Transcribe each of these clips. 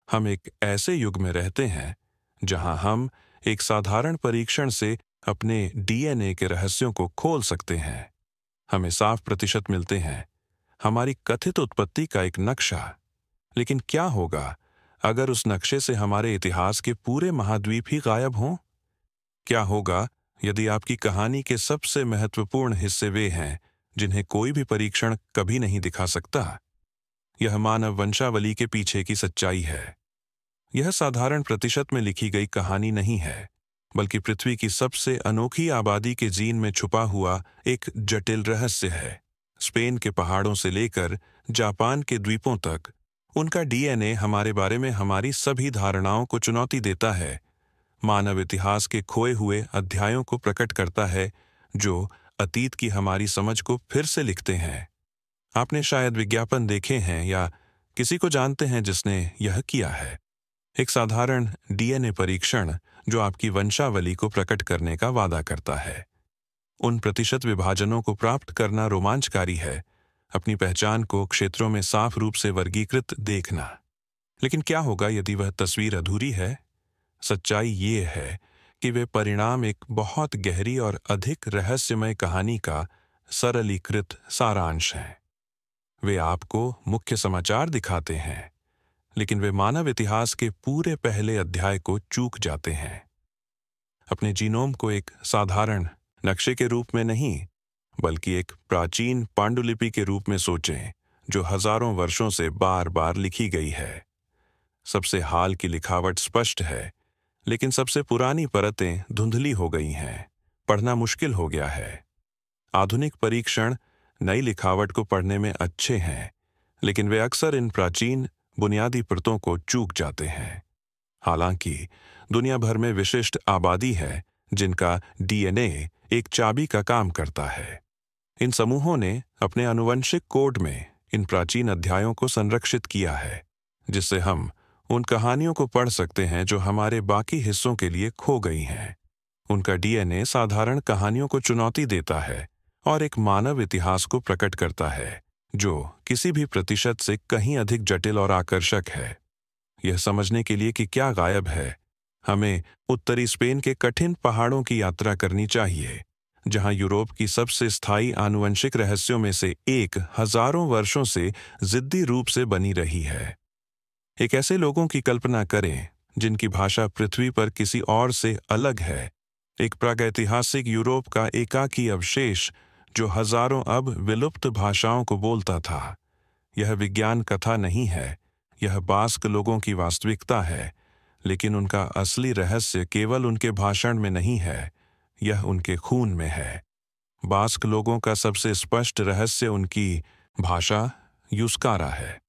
हम एक ऐसे युग में रहते हैं जहां हम एक साधारण परीक्षण से अपने डीएनए के रहस्यों को खोल सकते हैं। हमें साफ प्रतिशत मिलते हैं, हमारी कथित उत्पत्ति का एक नक्शा। लेकिन क्या होगा अगर उस नक्शे से हमारे इतिहास के पूरे महाद्वीप ही गायब हों? क्या होगा यदि आपकी कहानी के सबसे महत्वपूर्ण हिस्से वे हैं जिन्हें कोई भी परीक्षण कभी नहीं दिखा सकता? यह मानव वंशावली के पीछे की सच्चाई है। यह साधारण प्रतिशत में लिखी गई कहानी नहीं है, बल्कि पृथ्वी की सबसे अनोखी आबादी के जीन में छुपा हुआ एक जटिल रहस्य है। स्पेन के पहाड़ों से लेकर जापान के द्वीपों तक उनका डीएनए हमारे बारे में हमारी सभी धारणाओं को चुनौती देता है, मानव इतिहास के खोए हुए अध्यायों को प्रकट करता है जो अतीत की हमारी समझ को फिर से लिखते हैं। आपने शायद विज्ञापन देखे हैं या किसी को जानते हैं जिसने यह किया है। एक साधारण डीएनए परीक्षण जो आपकी वंशावली को प्रकट करने का वादा करता है। उन प्रतिशत विभाजनों को प्राप्त करना रोमांचकारी है, अपनी पहचान को क्षेत्रों में साफ रूप से वर्गीकृत देखना। लेकिन क्या होगा यदि वह तस्वीर अधूरी है? सच्चाई ये है कि वे परिणाम एक बहुत गहरी और अधिक रहस्यमय कहानी का सरलीकृत सारांश हैं। वे आपको मुख्य समाचार दिखाते हैं, लेकिन वे मानव इतिहास के पूरे पहले अध्याय को चूक जाते हैं। अपने जीनोम को एक साधारण नक्शे के रूप में नहीं, बल्कि एक प्राचीन पांडुलिपि के रूप में सोचें जो हजारों वर्षों से बार बार लिखी गई है। सबसे हाल की लिखावट स्पष्ट है, लेकिन सबसे पुरानी परतें धुंधली हो गई हैं, पढ़ना मुश्किल हो गया है। आधुनिक परीक्षण नई लिखावट को पढ़ने में अच्छे हैं, लेकिन वे अक्सर इन प्राचीन बुनियादी परतों को चूक जाते हैं। हालांकि दुनिया भर में विशिष्ट आबादी है जिनका डीएनए एक चाबी का काम करता है। इन समूहों ने अपने आनुवंशिक कोड में इन प्राचीन अध्यायों को संरक्षित किया है, जिससे हम उन कहानियों को पढ़ सकते हैं जो हमारे बाकी हिस्सों के लिए खो गई हैं। उनका डीएनए साधारण कहानियों को चुनौती देता है और एक मानव इतिहास को प्रकट करता है जो किसी भी प्रतिशत से कहीं अधिक जटिल और आकर्षक है। यह समझने के लिए कि क्या गायब है, हमें उत्तरी स्पेन के कठिन पहाड़ों की यात्रा करनी चाहिए, जहां यूरोप की सबसे स्थायी आनुवंशिक रहस्यों में से एक हजारों वर्षों से जिद्दी रूप से बनी रही है। एक ऐसे लोगों की कल्पना करें जिनकी भाषा पृथ्वी पर किसी और से अलग है, एक प्रागैतिहासिक यूरोप का एकाकी अवशेष जो हजारों अब विलुप्त भाषाओं को बोलता था। यह विज्ञान कथा नहीं है, यह बास्क लोगों की वास्तविकता है, लेकिन उनका असली रहस्य केवल उनके भाषण में नहीं है, यह उनके खून में है। बास्क लोगों का सबसे स्पष्ट रहस्य उनकी भाषा यूस्कारा है।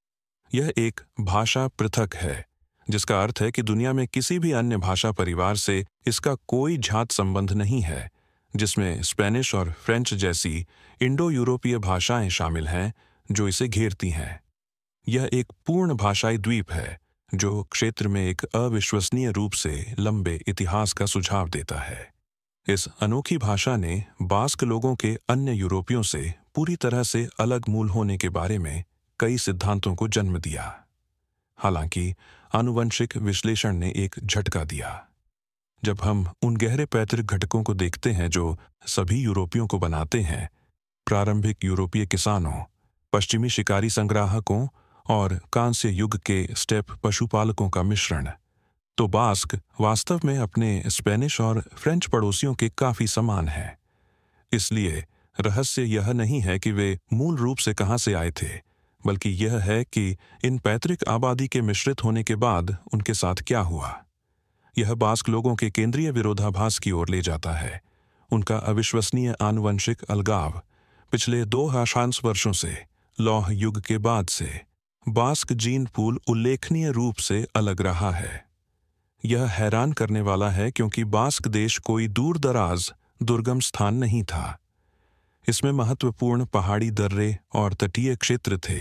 यह एक भाषा पृथक है, जिसका अर्थ है कि दुनिया में किसी भी अन्य भाषा परिवार से इसका कोई झात संबंध नहीं है, जिसमें स्पेनिश और फ्रेंच जैसी इंडो यूरोपीय भाषाएं शामिल हैं जो इसे घेरती हैं। यह एक पूर्ण भाषाई द्वीप है जो क्षेत्र में एक अविश्वसनीय रूप से लंबे इतिहास का सुझाव देता है। इस अनोखी भाषा ने बास्क लोगों के अन्य यूरोपियों से पूरी तरह से अलग मूल होने के बारे में कई सिद्धांतों को जन्म दिया। हालांकि आनुवंशिक विश्लेषण ने एक झटका दिया। जब हम उन गहरे पैतृक घटकों को देखते हैं जो सभी यूरोपियों को बनाते हैं, प्रारंभिक यूरोपीय किसानों, पश्चिमी शिकारी संग्राहकों और कांस्य युग के स्टेप पशुपालकों का मिश्रण, तो बास्क वास्तव में अपने स्पेनिश और फ्रेंच पड़ोसियों के काफी समान है। इसलिए रहस्य यह नहीं है कि वे मूल रूप से कहां से आए थे, बल्कि यह है कि इन पैतृक आबादी के मिश्रित होने के बाद उनके साथ क्या हुआ। यह बास्क लोगों के केंद्रीय विरोधाभास की ओर ले जाता है, उनका अविश्वसनीय आनुवंशिक अलगाव। पिछले 2 वर्षों से, लौह युग के बाद से, बास्क जीन पूल उल्लेखनीय रूप से अलग रहा है। यह हैरान करने वाला है क्योंकि बास्क देश कोई दूर दराज दुर्गम स्थान नहीं था। इसमें महत्वपूर्ण पहाड़ी दर्रे और तटीय क्षेत्र थे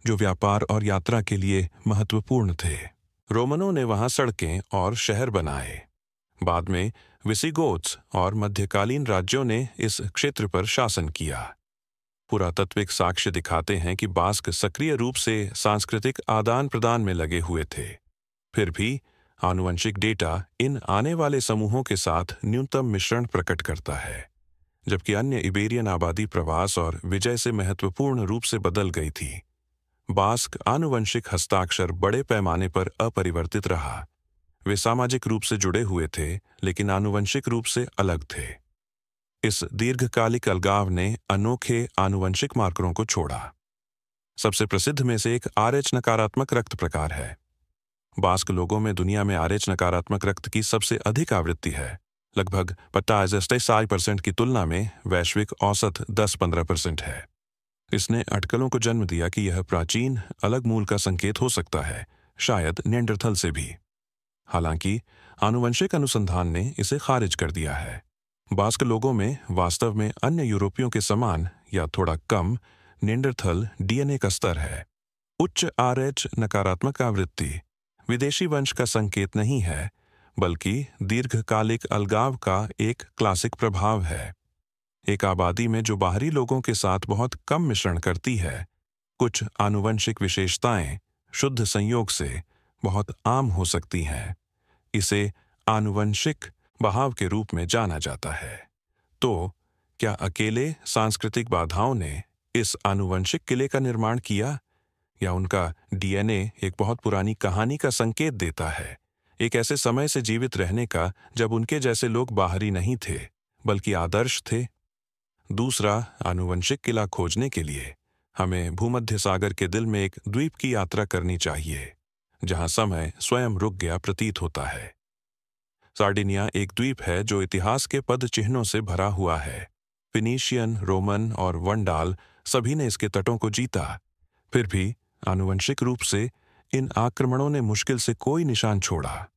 जो व्यापार और यात्रा के लिए महत्वपूर्ण थे। रोमनों ने वहां सड़कें और शहर बनाए। बाद में विसिगोथ्स और मध्यकालीन राज्यों ने इस क्षेत्र पर शासन किया। पुरातात्विक साक्ष्य दिखाते हैं कि बास्क सक्रिय रूप से सांस्कृतिक आदान प्रदान में लगे हुए थे। फिर भी आनुवंशिक डेटा इन आने वाले समूहों के साथ न्यूनतम मिश्रण प्रकट करता है, जबकि अन्य इबेरियन आबादी प्रवास और विजय से महत्वपूर्ण रूप से बदल गई थी। बास्क आनुवंशिक हस्ताक्षर बड़े पैमाने पर अपरिवर्तित रहा। वे सामाजिक रूप से जुड़े हुए थे, लेकिन आनुवंशिक रूप से अलग थे। इस दीर्घकालिक अलगाव ने अनोखे आनुवंशिक मार्करों को छोड़ा। सबसे प्रसिद्ध में से एक RH नकारात्मक रक्त प्रकार है। बास्क लोगों में दुनिया में RH नकारात्मक रक्त की सबसे अधिक आवृत्ति है, लगभग 50% की तुलना में वैश्विक औसत 10-15% है। इसने अटकलों को जन्म दिया कि यह प्राचीन अलग मूल का संकेत हो सकता है, शायद निएंडरथल से भी। हालांकि आनुवंशिक अनुसंधान ने इसे खारिज कर दिया है। बास्क लोगों में वास्तव में अन्य यूरोपियों के समान या थोड़ा कम निएंडरथल DNA का स्तर है। उच्च RH नकारात्मक आवृत्ति विदेशी वंश का संकेत नहीं है, बल्कि दीर्घकालिक अलगाव का एक क्लासिक प्रभाव है। एक आबादी में जो बाहरी लोगों के साथ बहुत कम मिश्रण करती है, कुछ आनुवंशिक विशेषताएं शुद्ध संयोग से बहुत आम हो सकती हैं। इसे आनुवंशिक बहाव के रूप में जाना जाता है। तो क्या अकेले सांस्कृतिक बाधाओं ने इस आनुवंशिक किले का निर्माण किया, या उनका DNA एक बहुत पुरानी कहानी का संकेत देता है, एक ऐसे समय से जीवित रहने का जब उनके जैसे लोग बाहरी नहीं थे बल्कि आदर्श थे? दूसरा, आनुवंशिक किला खोजने के लिए हमें भूमध्य सागर के दिल में एक द्वीप की यात्रा करनी चाहिए, जहां समय स्वयं रुक गया प्रतीत होता है। सार्डिनिया एक द्वीप है जो इतिहास के पद चिन्हों से भरा हुआ है। फिनीशियन, रोमन और वंडाल सभी ने इसके तटों को जीता। फिर भी आनुवंशिक रूप से इन आक्रमणों ने मुश्किल से कोई निशान छोड़ा।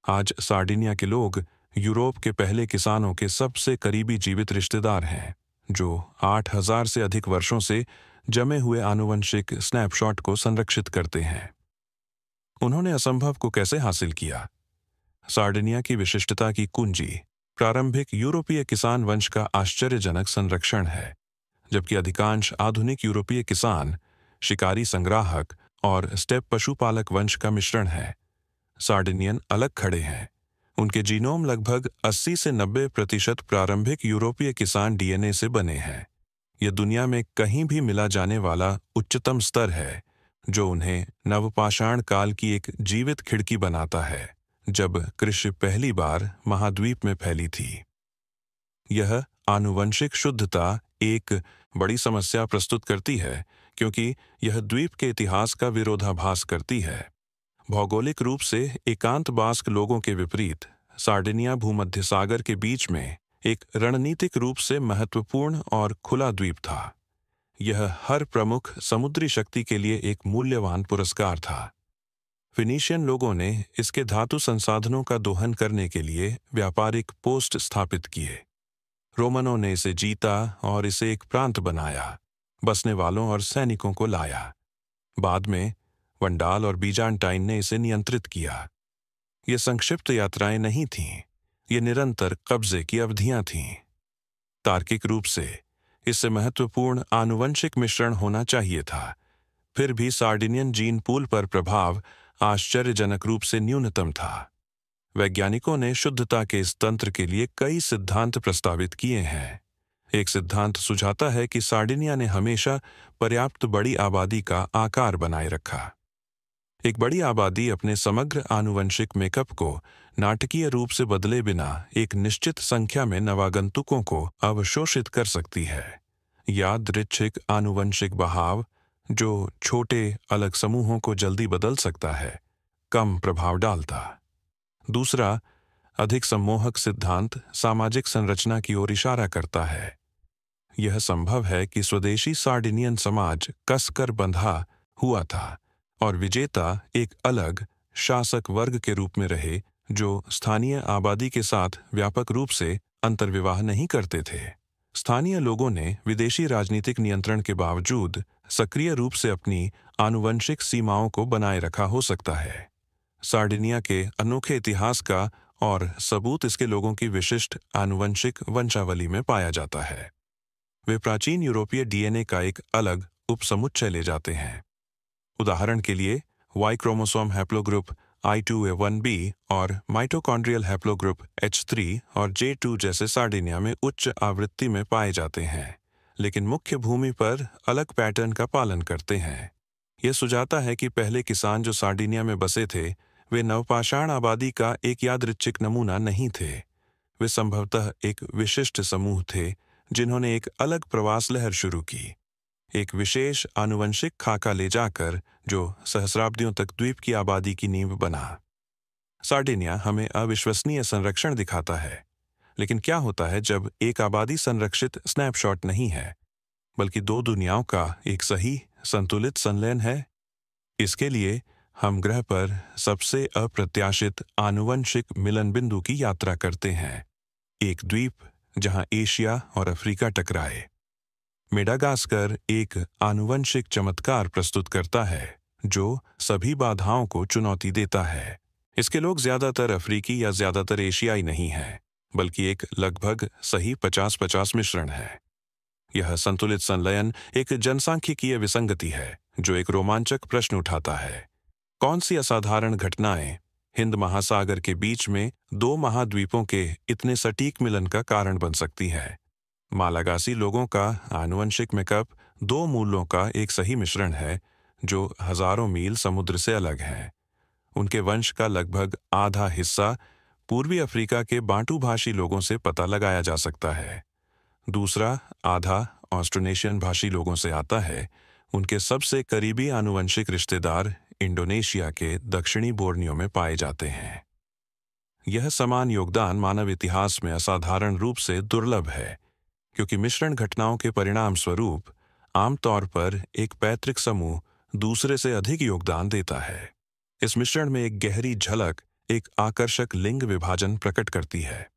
आज सार्डिनिया के लोग यूरोप के पहले किसानों के सबसे करीबी जीवित रिश्तेदार हैं, जो 8000 से अधिक वर्षों से जमे हुए आनुवंशिक स्नैपशॉट को संरक्षित करते हैं। उन्होंने असंभव को कैसे हासिल किया? सार्डिनिया की विशिष्टता की कुंजी प्रारंभिक यूरोपीय किसान वंश का आश्चर्यजनक संरक्षण है। जबकि अधिकांश आधुनिक यूरोपीय किसान शिकारी संग्राहक और स्टेप पशुपालक वंश का मिश्रण है, सार्डिनियन अलग खड़े हैं। उनके जीनोम लगभग 80 से 90% प्रारंभिक यूरोपीय किसान DNA से बने हैं। यह दुनिया में कहीं भी मिला जाने वाला उच्चतम स्तर है, जो उन्हें नवपाषाण काल की एक जीवित खिड़की बनाता है, जब कृषि पहली बार महाद्वीप में फैली थी। यह आनुवंशिक शुद्धता एक बड़ी समस्या प्रस्तुत करती है, क्योंकि यह द्वीप के इतिहास का विरोधाभास करती है। भौगोलिक रूप से एकांत बास्क लोगों के विपरीत, सार्डिनिया भूमध्य सागर के बीच में एक रणनीतिक रूप से महत्वपूर्ण और खुला द्वीप था। यह हर प्रमुख समुद्री शक्ति के लिए एक मूल्यवान पुरस्कार था। फिनीशियन लोगों ने इसके धातु संसाधनों का दोहन करने के लिए व्यापारिक पोस्ट स्थापित किए। रोमनों ने इसे जीता और इसे एक प्रांत बनाया, बसने वालों और सैनिकों को लाया। बाद में वंडाल और बीजांटाइन ने इसे नियंत्रित किया। ये संक्षिप्त यात्राएं नहीं थीं, ये निरंतर कब्जे की अवधियां थीं। तार्किक रूप से इससे महत्वपूर्ण आनुवंशिक मिश्रण होना चाहिए था। फिर भी सार्डिनियन जीन पूल पर प्रभाव आश्चर्यजनक रूप से न्यूनतम था। वैज्ञानिकों ने शुद्धता के इस तंत्र के लिए कई सिद्धांत प्रस्तावित किए हैं। एक सिद्धांत सुझाता है कि सार्डिनिया ने हमेशा पर्याप्त बड़ी आबादी का आकार बनाए रखा। एक बड़ी आबादी अपने समग्र आनुवंशिक मेकअप को नाटकीय रूप से बदले बिना एक निश्चित संख्या में नवागंतुकों को अवशोषित कर सकती है। यादृच्छिक आनुवंशिक बहाव, जो छोटे अलग समूहों को जल्दी बदल सकता है, कम प्रभाव डालता। दूसरा, अधिक सम्मोहक सिद्धांत सामाजिक संरचना की ओर इशारा करता है। यह संभव है कि स्वदेशी सार्डिनियन समाज कसकर बंधा हुआ था और विजेता एक अलग शासक वर्ग के रूप में रहे, जो स्थानीय आबादी के साथ व्यापक रूप से अंतर्विवाह नहीं करते थे। स्थानीय लोगों ने विदेशी राजनीतिक नियंत्रण के बावजूद सक्रिय रूप से अपनी आनुवंशिक सीमाओं को बनाए रखा हो सकता है। सार्डिनिया के अनोखे इतिहास का और सबूत इसके लोगों की विशिष्ट आनुवंशिक वंशावली में पाया जाता है। वे प्राचीन यूरोपीय DNA का एक अलग उपसमुच्चय ले जाते हैं। उदाहरण के लिए, Y क्रोमोसोम हैप्लोग्रुप I2A1B और माइटोकॉन्ड्रियल हैप्लोग्रुप H3 और J2 जैसे सार्डिनिया में उच्च आवृत्ति में पाए जाते हैं, लेकिन मुख्य भूमि पर अलग पैटर्न का पालन करते हैं। यह सुझाता है कि पहले किसान जो सार्डिनिया में बसे थे, वे नवपाषाण आबादी का एक यादृच्छिक नमूना नहीं थे। वे संभवतः एक विशिष्ट समूह थे जिन्होंने एक अलग प्रवास लहर शुरू की, एक विशेष आनुवंशिक खाका ले जाकर जो सहस्राब्दियों तक द्वीप की आबादी की नींव बना। सार्डिनिया हमें अविश्वसनीय संरक्षण दिखाता है, लेकिन क्या होता है जब एक आबादी संरक्षित स्नैपशॉट नहीं है, बल्कि दो दुनियाओं का एक सही संतुलित संलयन है? इसके लिए हम ग्रह पर सबसे अप्रत्याशित आनुवंशिक मिलन बिंदु की यात्रा करते हैं, एक द्वीप जहां एशिया और अफ्रीका टकराए। मेडागास्कर एक आनुवंशिक चमत्कार प्रस्तुत करता है जो सभी बाधाओं को चुनौती देता है। इसके लोग ज्यादातर अफ्रीकी या ज्यादातर एशियाई नहीं हैं, बल्कि एक लगभग सही 50-50 मिश्रण है। यह संतुलित संलयन एक जनसांख्यिकीय विसंगति है जो एक रोमांचक प्रश्न उठाता है। कौन सी असाधारण घटनाएं हिंद महासागर के बीच में दो महाद्वीपों के इतने सटीक मिलन का कारण बन सकती है? मालागासी लोगों का आनुवंशिक मेकअप दो मूलों का एक सही मिश्रण है जो हजारों मील समुद्र से अलग हैं। उनके वंश का लगभग आधा हिस्सा पूर्वी अफ्रीका के बांटू भाषी लोगों से पता लगाया जा सकता है। दूसरा आधा ऑस्ट्रोनेशियन भाषी लोगों से आता है। उनके सबसे करीबी आनुवंशिक रिश्तेदार इंडोनेशिया के दक्षिणी बोर्नियो में पाए जाते हैं। यह समान योगदान मानव इतिहास में असाधारण रूप से दुर्लभ है, क्योंकि मिश्रण घटनाओं के परिणाम स्वरूप आमतौर पर एक पैतृक समूह दूसरे से अधिक योगदान देता है। इस मिश्रण में एक गहरी झलक एक आकर्षक लिंग विभाजन प्रकट करती है।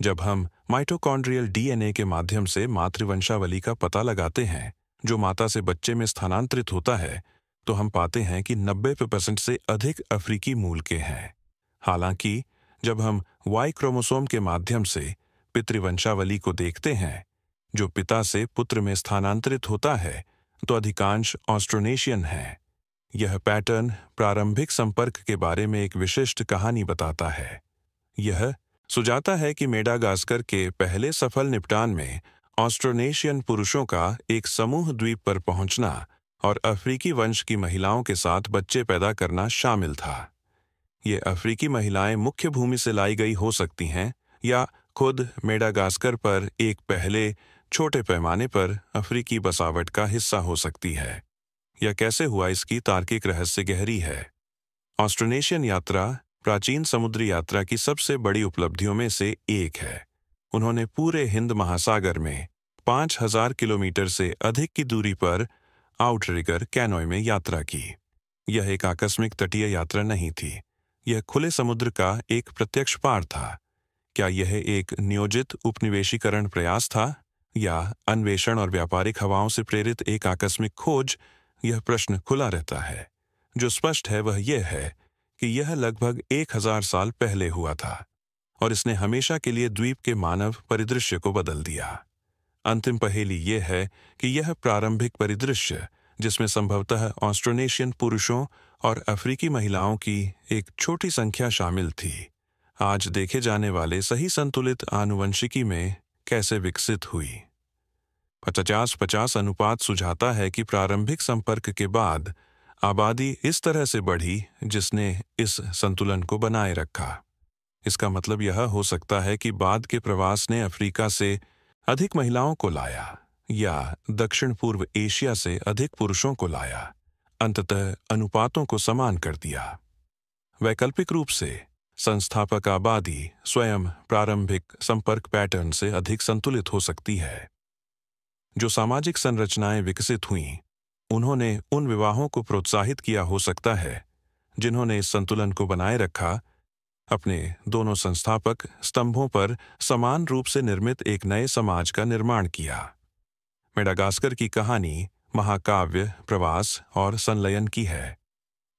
जब हम माइटोकॉन्ड्रियल डीएनए के माध्यम से मातृवंशावली का पता लगाते हैं जो माता से बच्चे में स्थानांतरित होता है, तो हम पाते हैं कि 90% से अधिक अफ्रीकी मूल के हैं। हालांकि जब हम वाई क्रोमोसोम के माध्यम से पितृवंशावली को देखते हैं जो पिता से पुत्र में स्थानांतरित होता है, तो अधिकांश ऑस्ट्रोनेशियन हैं। यह पैटर्न प्रारंभिक संपर्क के बारे में एक विशिष्ट कहानी बताता है। यह सुझाता है कि मेडागास्कर के पहले सफल निपटान में ऑस्ट्रोनेशियन पुरुषों का एक समूह द्वीप पर पहुंचना और अफ्रीकी वंश की महिलाओं के साथ बच्चे पैदा करना शामिल था। ये अफ्रीकी महिलाएं मुख्य भूमि से लाई गई हो सकती हैं या खुद मेडागास्कर पर एक पहले छोटे पैमाने पर अफ्रीकी बसावट का हिस्सा हो सकती है। यह कैसे हुआ, इसकी तार्किक रहस्य गहरी है। ऑस्ट्रोनेशियन यात्रा प्राचीन समुद्री यात्रा की सबसे बड़ी उपलब्धियों में से एक है। उन्होंने पूरे हिंद महासागर में 5000 किलोमीटर से अधिक की दूरी पर आउटरिगर कैनोय में यात्रा की। यह एक आकस्मिक तटीय यात्रा नहीं थी, यह खुले समुद्र का एक प्रत्यक्ष पार था। क्या यह एक नियोजित उपनिवेशीकरण प्रयास था या अन्वेषण और व्यापारिक हवाओं से प्रेरित एक आकस्मिक खोज? यह प्रश्न खुला रहता है। जो स्पष्ट है वह यह है कि यह लगभग 1000 साल पहले हुआ था और इसने हमेशा के लिए द्वीप के मानव परिदृश्य को बदल दिया। अंतिम पहेली यह है कि यह प्रारंभिक परिदृश्य, जिसमें संभवतः ऑस्ट्रोनेशियन पुरुषों और अफ्रीकी महिलाओं की एक छोटी संख्या शामिल थी, आज देखे जाने वाले सही संतुलित आनुवंशिकी में कैसे विकसित हुई। 50-50 अनुपात सुझाता है कि प्रारंभिक संपर्क के बाद आबादी इस तरह से बढ़ी जिसने इस संतुलन को बनाए रखा। इसका मतलब यह हो सकता है कि बाद के प्रवास ने अफ्रीका से अधिक महिलाओं को लाया या दक्षिण पूर्व एशिया से अधिक पुरुषों को लाया, अंततः अनुपातों को समान कर दिया। वैकल्पिक रूप से संस्थापक आबादी स्वयं प्रारंभिक संपर्क पैटर्न से अधिक संतुलित हो सकती है। जो सामाजिक संरचनाएं विकसित हुईं, उन्होंने उन विवाहों को प्रोत्साहित किया हो सकता है जिन्होंने इस संतुलन को बनाए रखा, अपने दोनों संस्थापक स्तंभों पर समान रूप से निर्मित एक नए समाज का निर्माण किया। मेडागास्कर की कहानी महाकाव्य, प्रवास और संलयन की है,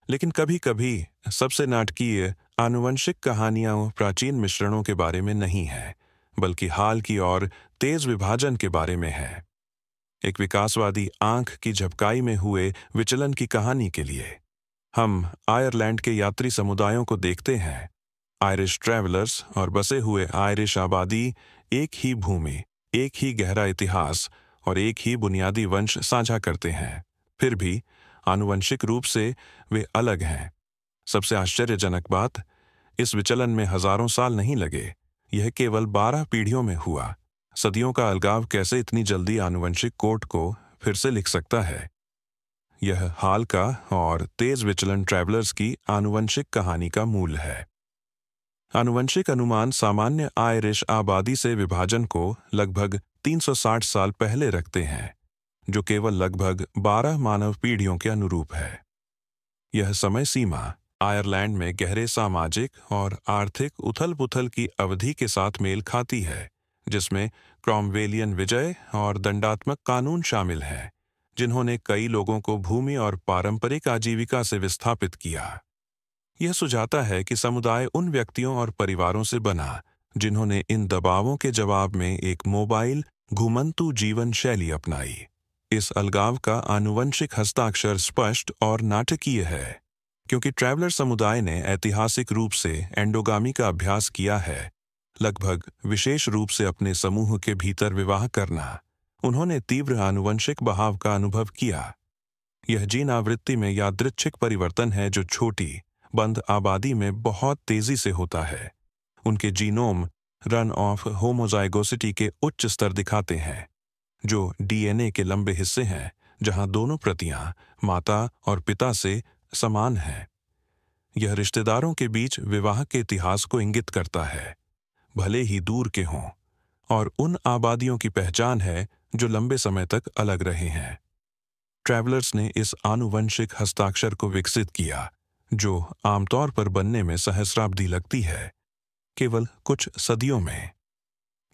लेकिन कभी कभी सबसे नाटकीय आनुवंशिक कहानियां प्राचीन मिश्रणों के बारे में नहीं है, बल्कि हाल की और तेज विभाजन के बारे में है। एक विकासवादी आंख की झपकाई में हुए विचलन की कहानी के लिए हम आयरलैंड के यात्री समुदायों को देखते हैं। आयरिश ट्रैवलर्स और बसे हुए आयरिश आबादी एक ही भूमि, एक ही गहरा इतिहास और एक ही बुनियादी वंश साझा करते हैं। फिर भी आनुवंशिक रूप से वे अलग हैं। सबसे आश्चर्यजनक बात, इस विचलन में हजारों साल नहीं लगे, यह केवल 12 पीढ़ियों में हुआ। सदियों का अलगाव कैसे इतनी जल्दी आनुवंशिक कोड को फिर से लिख सकता है? यह हाल का और तेज विचलन ट्रैवलर्स की आनुवंशिक कहानी का मूल है। आनुवंशिक अनुमान सामान्य आयरिश आबादी से विभाजन को लगभग 360 साल पहले रखते हैं, जो केवल लगभग 12 मानव पीढ़ियों के अनुरूप है। यह समय सीमा आयरलैंड में गहरे सामाजिक और आर्थिक उथल-पुथल की अवधि के साथ मेल खाती है, जिसमें क्रॉमवेलियन विजय और दंडात्मक कानून शामिल हैं, जिन्होंने कई लोगों को भूमि और पारंपरिक आजीविका से विस्थापित किया। यह सुझाता है कि समुदाय उन व्यक्तियों और परिवारों से बना जिन्होंने इन दबावों के जवाब में एक मोबाइल, घुमंतू जीवन शैली अपनाई। इस अलगाव का आनुवंशिक हस्ताक्षर स्पष्ट और नाटकीय है, क्योंकि ट्रैवलर समुदाय ने ऐतिहासिक रूप से एंडोगामी का अभ्यास किया है, लगभग विशेष रूप से अपने समूह के भीतर विवाह करना। उन्होंने तीव्र आनुवंशिक बहाव का अनुभव किया। यह जीन आवृत्ति में यादृच्छिक परिवर्तन है जो छोटी, बंद आबादी में बहुत तेजी से होता है। उनके जीनोम रन ऑफ होमोजाइगोसिटी के उच्च स्तर दिखाते हैं, जो डीएनए के लंबे हिस्से हैं, जहां दोनों प्रतियां माता और पिता से समान हैं। यह रिश्तेदारों के बीच विवाह के इतिहास को इंगित करता है, भले ही दूर के हों, और उन आबादियों की पहचान है जो लंबे समय तक अलग रहे हैं। ट्रैवलर्स ने इस आनुवंशिक हस्ताक्षर को विकसित किया, जो आमतौर पर बनने में सहस्राब्दी लगती है, केवल कुछ सदियों में।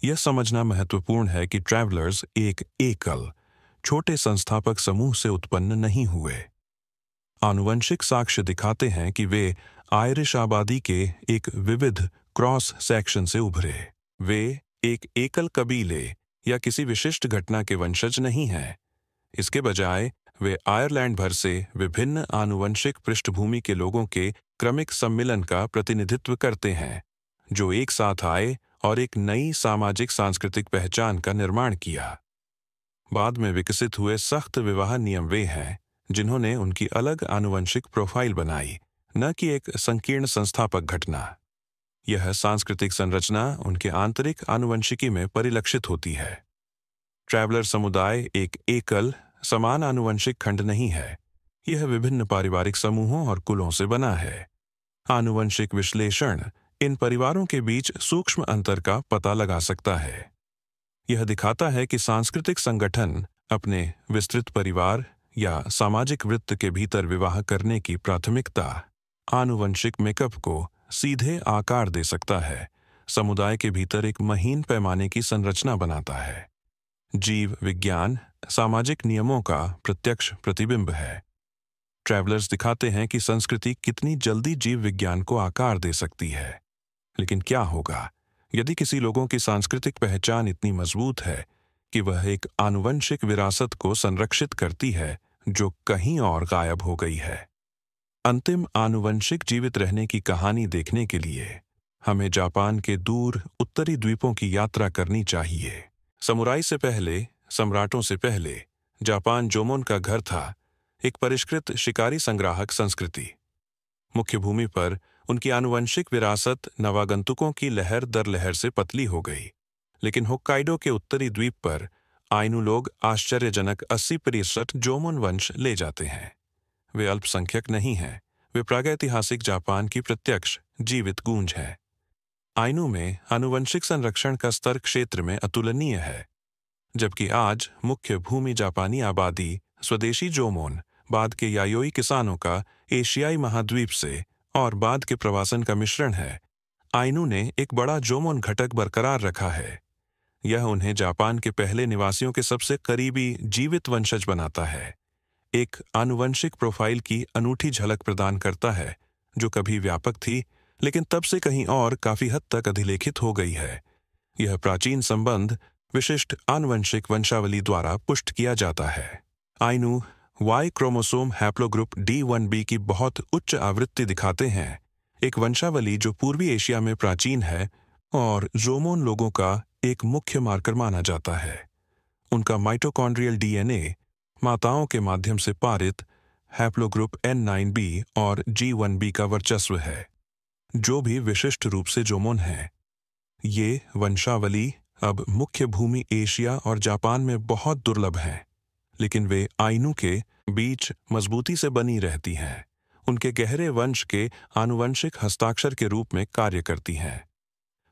यह समझना महत्वपूर्ण है कि ट्रैवलर्स एक एकल, छोटे संस्थापक समूह से उत्पन्न नहीं हुए। आनुवंशिक साक्ष्य दिखाते हैं कि वे आयरिश आबादी के एक विविध क्रॉस सेक्शन से उभरे। वे एक एकल कबीले या किसी विशिष्ट घटना के वंशज नहीं हैं। इसके बजाय वे आयरलैंड भर से विभिन्न आनुवंशिक पृष्ठभूमि के लोगों के क्रमिक सम्मिलन का प्रतिनिधित्व करते हैं, जो एक साथ आए और एक नई सामाजिक सांस्कृतिक पहचान का निर्माण किया। बाद में विकसित हुए सख्त विवाह नियम वे हैं जिन्होंने उनकी अलग आनुवंशिक प्रोफाइल बनाई, न कि एक संकीर्ण संस्थापक घटना। यह सांस्कृतिक संरचना उनके आंतरिक आनुवंशिकी में परिलक्षित होती है। ट्रैवलर समुदाय एक एकल, समान आनुवंशिक खंड नहीं है। यह विभिन्न पारिवारिक समूहों और कुलों से बना है। आनुवंशिक विश्लेषण इन परिवारों के बीच सूक्ष्म अंतर का पता लगा सकता है। यह दिखाता है कि सांस्कृतिक संगठन अपने विस्तृत परिवार या सामाजिक वृत्त के भीतर विवाह करने की प्राथमिकता आनुवंशिक मेकअप को सीधे आकार दे सकता है, समुदाय के भीतर एक महीन पैमाने की संरचना बनाता है। जीव विज्ञान सामाजिक नियमों का प्रत्यक्ष प्रतिबिंब है। ट्रैवलर्स दिखाते हैं कि संस्कृति कितनी जल्दी जीव विज्ञान को आकार दे सकती है। लेकिन क्या होगा यदि किसी लोगों की सांस्कृतिक पहचान इतनी मजबूत है कि वह एक आनुवंशिक विरासत को संरक्षित करती है जो कहीं और गायब हो गई है? अंतिम आनुवंशिक जीवित रहने की कहानी देखने के लिए हमें जापान के दूर उत्तरी द्वीपों की यात्रा करनी चाहिए। समुराई से पहले, सम्राटों से पहले, जापान जोमोन का घर था, एक परिष्कृत शिकारी संग्राहक संस्कृति। मुख्य भूमि पर उनकी आनुवंशिक विरासत नवागंतुकों की लहर दर लहर से पतली हो गई, लेकिन होक्काइडो के उत्तरी द्वीप पर आइनू लोग आश्चर्यजनक 80% जोमोन वंश ले जाते हैं। वे अल्पसंख्यक नहीं हैं, वे प्रागैतिहासिक जापान की प्रत्यक्ष जीवित गूंज हैं। आइनू में आनुवंशिक संरक्षण का स्तर क्षेत्र में अतुलनीय है, जबकि आज मुख्य भूमि जापानी आबादी स्वदेशी जोमोन, बाद के यायोई किसानों का एशियाई महाद्वीप से और बाद के प्रवासन का मिश्रण है। आइनू ने एक बड़ा जोमोन घटक बरकरार रखा है। यह उन्हें जापान के पहले निवासियों के सबसे करीबी जीवित वंशज बनाता है, एक आनुवंशिक प्रोफाइल की अनूठी झलक प्रदान करता है जो कभी व्यापक थी लेकिन तब से कहीं और काफी हद तक अधिलेखित हो गई है। यह प्राचीन संबंध विशिष्ट आनुवंशिक वंशावली द्वारा पुष्ट किया जाता है। Ainu Y chromosome haplogroup D1b की बहुत उच्च आवृत्ति दिखाते हैं, एक वंशावली जो पूर्वी एशिया में प्राचीन है और जोमोन लोगों का एक मुख्य मार्कर माना जाता है। उनका माइटोकॉन्ड्रियल DNA माताओं के माध्यम से पारित हैप्लोग्रुप N9b और G1b का वर्चस्व है, जो भी विशिष्ट रूप से जोमोन हैं। ये वंशावली अब मुख्य भूमि एशिया और जापान में बहुत दुर्लभ हैं, लेकिन वे आइनू के बीच मजबूती से बनी रहती हैं। उनके गहरे वंश के आनुवंशिक हस्ताक्षर के रूप में कार्य करती हैं।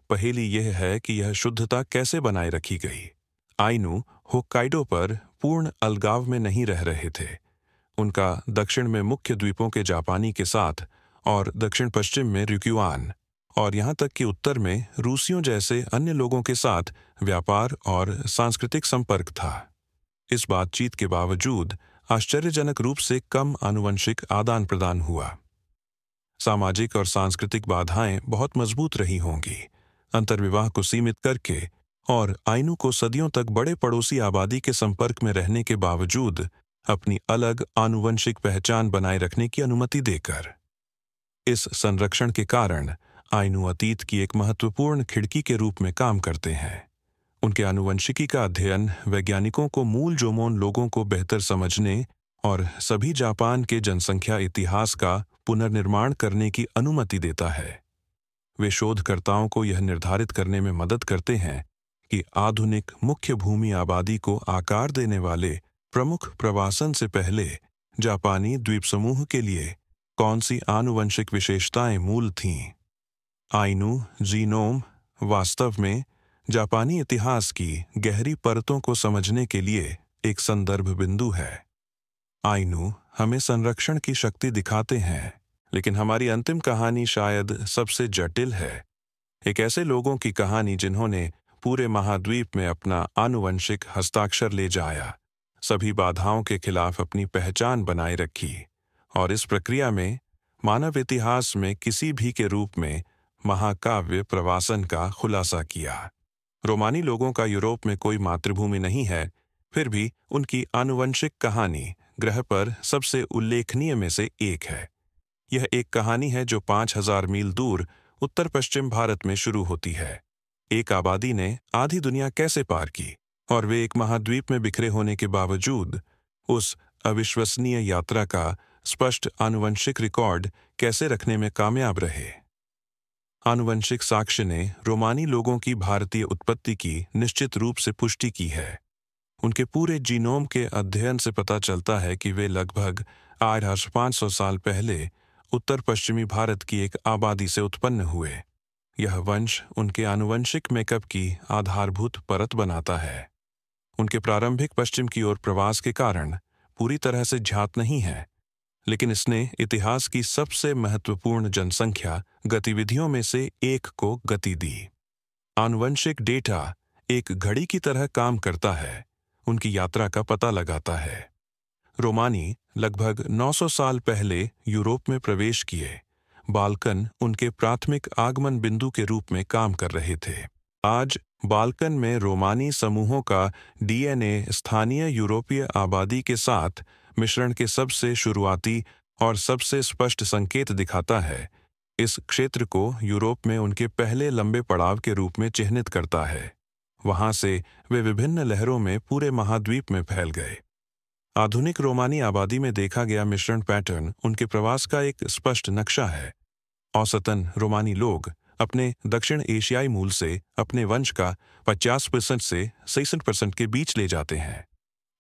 पहेली यह है कि यह शुद्धता कैसे बनाए रखी गई। आइनू होक्काइडो पर पूर्ण अलगाव में नहीं रह रहे थे। उनका दक्षिण में मुख्य द्वीपों के जापानी के साथ और दक्षिण पश्चिम में ryukyuan और यहाँ तक कि उत्तर में रूसियों जैसे अन्य लोगों के साथ व्यापार और सांस्कृतिक संपर्क था। इस बातचीत के बावजूद आश्चर्यजनक रूप से कम आनुवंशिक आदान प्रदान हुआ। सामाजिक और सांस्कृतिक बाधाएं बहुत मजबूत रही होंगी। अंतर्विवाह को सीमित करके और आइनू को सदियों तक बड़े पड़ोसी आबादी के संपर्क में रहने के बावजूद अपनी अलग आनुवंशिक पहचान बनाए रखने की अनुमति देकर। इस संरक्षण के कारण आइनू अतीत की एक महत्वपूर्ण खिड़की के रूप में काम करते हैं। उनके आनुवंशिकी का अध्ययन वैज्ञानिकों को मूल जोमोन लोगों को बेहतर समझने और सभी जापान के जनसंख्या इतिहास का पुनर्निर्माण करने की अनुमति देता है। वे शोधकर्ताओं को यह निर्धारित करने में मदद करते हैं कि आधुनिक मुख्य भूमि आबादी को आकार देने वाले प्रमुख प्रवासन से पहले जापानी द्वीप समूह के लिए कौन सी आनुवंशिक विशेषताएं मूल थीं। आइनू जीनोम वास्तव में जापानी इतिहास की गहरी परतों को समझने के लिए एक संदर्भ बिंदु है। आइनू हमें संरक्षण की शक्ति दिखाते हैं, लेकिन हमारी अंतिम कहानी शायद सबसे जटिल है। एक ऐसे लोगों की कहानी जिन्होंने पूरे महाद्वीप में अपना आनुवंशिक हस्ताक्षर ले जाया, सभी बाधाओं के खिलाफ अपनी पहचान बनाए रखी और इस प्रक्रिया में मानव इतिहास में किसी भी के रूप में महाकाव्य प्रवासन का खुलासा किया। रोमानी लोगों का यूरोप में कोई मातृभूमि नहीं है, फिर भी उनकी आनुवंशिक कहानी ग्रह पर सबसे उल्लेखनीय में से एक है। यह एक कहानी है जो 5000 मील दूर उत्तर पश्चिम भारत में शुरू होती है। एक आबादी ने आधी दुनिया कैसे पार की और वे एक महाद्वीप में बिखरे होने के बावजूद उस अविश्वसनीय यात्रा का स्पष्ट आनुवंशिक रिकॉर्ड कैसे रखने में कामयाब रहे। आनुवंशिक साक्ष्य ने रोमानी लोगों की भारतीय उत्पत्ति की निश्चित रूप से पुष्टि की है। उनके पूरे जीनोम के अध्ययन से पता चलता है कि वे लगभग 8500 साल पहले उत्तर पश्चिमी भारत की एक आबादी से उत्पन्न हुए। यह वंश उनके आनुवंशिक मेकअप की आधारभूत परत बनाता है। उनके प्रारंभिक पश्चिम की ओर प्रवास के कारण पूरी तरह से ज्ञात नहीं है, लेकिन इसने इतिहास की सबसे महत्वपूर्ण जनसंख्या गतिविधियों में से एक को गति दी। आनुवंशिक डेटा एक घड़ी की तरह काम करता है, उनकी यात्रा का पता लगाता है। रोमानी लगभग 900 साल पहले यूरोप में प्रवेश किए। बाल्कन उनके प्राथमिक आगमन बिंदु के रूप में काम कर रहे थे। आज बाल्कन में रोमानी समूहों का DNA स्थानीय यूरोपीय आबादी के साथ मिश्रण के सबसे शुरुआती और सबसे स्पष्ट संकेत दिखाता है। इस क्षेत्र को यूरोप में उनके पहले लंबे पड़ाव के रूप में चिह्नित करता है। वहां से वे विभिन्न लहरों में पूरे महाद्वीप में फैल गए। आधुनिक रोमानी आबादी में देखा गया मिश्रण पैटर्न उनके प्रवास का एक स्पष्ट नक्शा है। औसतन रोमानी लोग अपने दक्षिण एशियाई मूल से अपने वंश का 50% से 66% के बीच ले जाते हैं।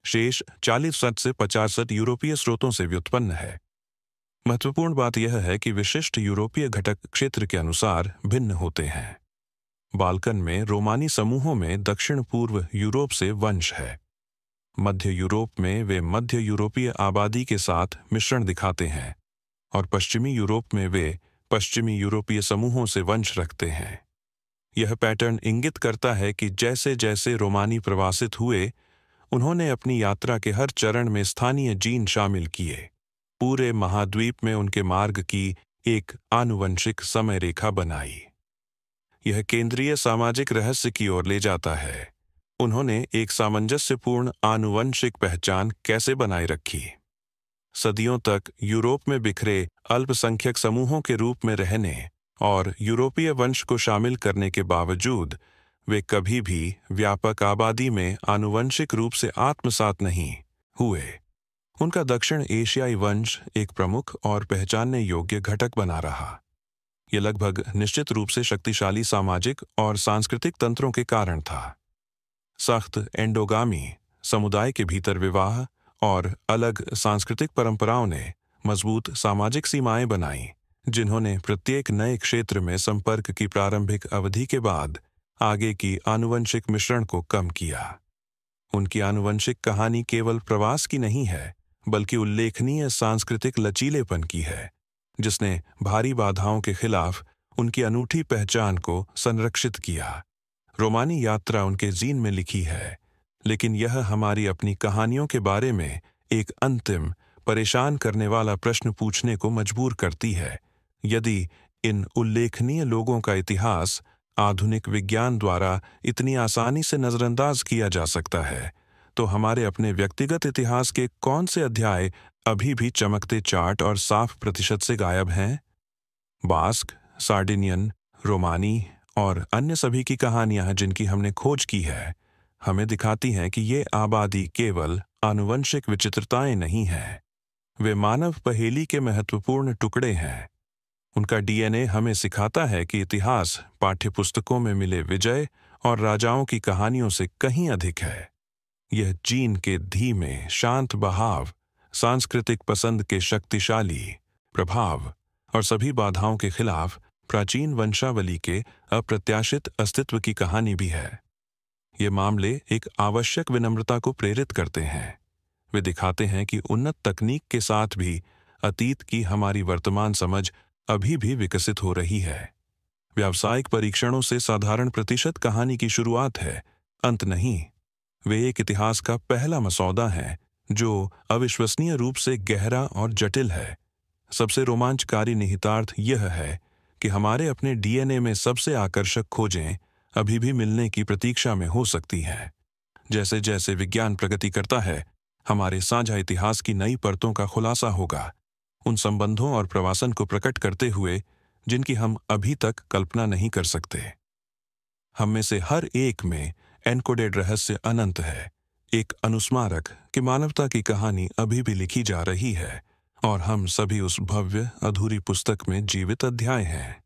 शेष 40% से 50% यूरोपीय स्रोतों से व्युत्पन्न है। महत्वपूर्ण बात यह है कि विशिष्ट यूरोपीय घटक क्षेत्र के अनुसार भिन्न होते हैं। बाल्कन में रोमानी समूहों में दक्षिण पूर्व यूरोप से वंश है। मध्य यूरोप में वे मध्य यूरोपीय आबादी के साथ मिश्रण दिखाते हैं और पश्चिमी यूरोप में वे पश्चिमी यूरोपीय समूहों से वंश रखते हैं। यह पैटर्न इंगित करता है कि जैसे जैसे रोमानी प्रवासित हुए, उन्होंने अपनी यात्रा के हर चरण में स्थानीय जीन शामिल किए। पूरे महाद्वीप में उनके मार्ग की एक आनुवंशिक समय रेखा बनाई। यह केंद्रीय सामाजिक रहस्य की ओर ले जाता है। उन्होंने एक सामंजस्यपूर्ण आनुवंशिक पहचान कैसे बनाए रखी। सदियों तक यूरोप में बिखरे अल्पसंख्यक समूहों के रूप में रहने और यूरोपीय वंश को शामिल करने के बावजूद वे कभी भी व्यापक आबादी में आनुवंशिक रूप से आत्मसात नहीं हुए। उनका दक्षिण एशियाई वंश एक प्रमुख और पहचानने योग्य घटक बना रहा। यह लगभग निश्चित रूप से शक्तिशाली सामाजिक और सांस्कृतिक तंत्रों के कारण था। सख्त एंडोगामी, समुदाय के भीतर विवाह और अलग सांस्कृतिक परंपराओं ने मजबूत सामाजिक सीमाएं बनाई, जिन्होंने प्रत्येक नए क्षेत्र में संपर्क की प्रारंभिक अवधि के बाद आगे की आनुवंशिक मिश्रण को कम किया। उनकी आनुवंशिक कहानी केवल प्रवास की नहीं है, बल्कि उल्लेखनीय सांस्कृतिक लचीलेपन की है, जिसने भारी बाधाओं के खिलाफ उनकी अनूठी पहचान को संरक्षित किया। रोमानी यात्रा उनके जीन में लिखी है, लेकिन यह हमारी अपनी कहानियों के बारे में एक अंतिम, परेशान करने वाला प्रश्न पूछने को मजबूर करती है। यदि इन उल्लेखनीय लोगों का इतिहास आधुनिक विज्ञान द्वारा इतनी आसानी से नजरअंदाज किया जा सकता है, तो हमारे अपने व्यक्तिगत इतिहास के कौन से अध्याय अभी भी चमकते चार्ट और साफ प्रतिशत से गायब हैं? बास्क, सार्डिनियन, रोमानी और अन्य सभी की कहानियां जिनकी हमने खोज की है, हमें दिखाती हैं कि ये आबादी केवल आनुवंशिक विचित्रताएं नहीं हैं। वे मानव पहेली के महत्वपूर्ण टुकड़े हैं। उनका डीएनए हमें सिखाता है कि इतिहास पाठ्यपुस्तकों में मिले विजय और राजाओं की कहानियों से कहीं अधिक है। यह जीन के धीमे, शांत बहाव, सांस्कृतिक पसंद के शक्तिशाली प्रभाव और सभी बाधाओं के खिलाफ प्राचीन वंशावली के अप्रत्याशित अस्तित्व की कहानी भी है। ये मामले एक आवश्यक विनम्रता को प्रेरित करते हैं। वे दिखाते हैं कि उन्नत तकनीक के साथ भी अतीत की हमारी वर्तमान समझ अभी भी विकसित हो रही है। व्यावसायिक परीक्षणों से साधारण प्रतिशत कहानी की शुरुआत है, अंत नहीं। वे एक इतिहास का पहला मसौदा है जो अविश्वसनीय रूप से गहरा और जटिल है। सबसे रोमांचकारी निहितार्थ यह है कि हमारे अपने डीएनए में सबसे आकर्षक खोजें अभी भी मिलने की प्रतीक्षा में हो सकती हैं। जैसे जैसे विज्ञान प्रगति करता है, हमारे साझा इतिहास की नई परतों का खुलासा होगा, उन संबंधों और प्रवासन को प्रकट करते हुए जिनकी हम अभी तक कल्पना नहीं कर सकते। हम में से हर एक में एनकोडेड रहस्य अनंत है, एक अनुस्मारक कि मानवता की कहानी अभी भी लिखी जा रही है और हम सभी उस भव्य अधूरी पुस्तक में जीवित अध्याय हैं।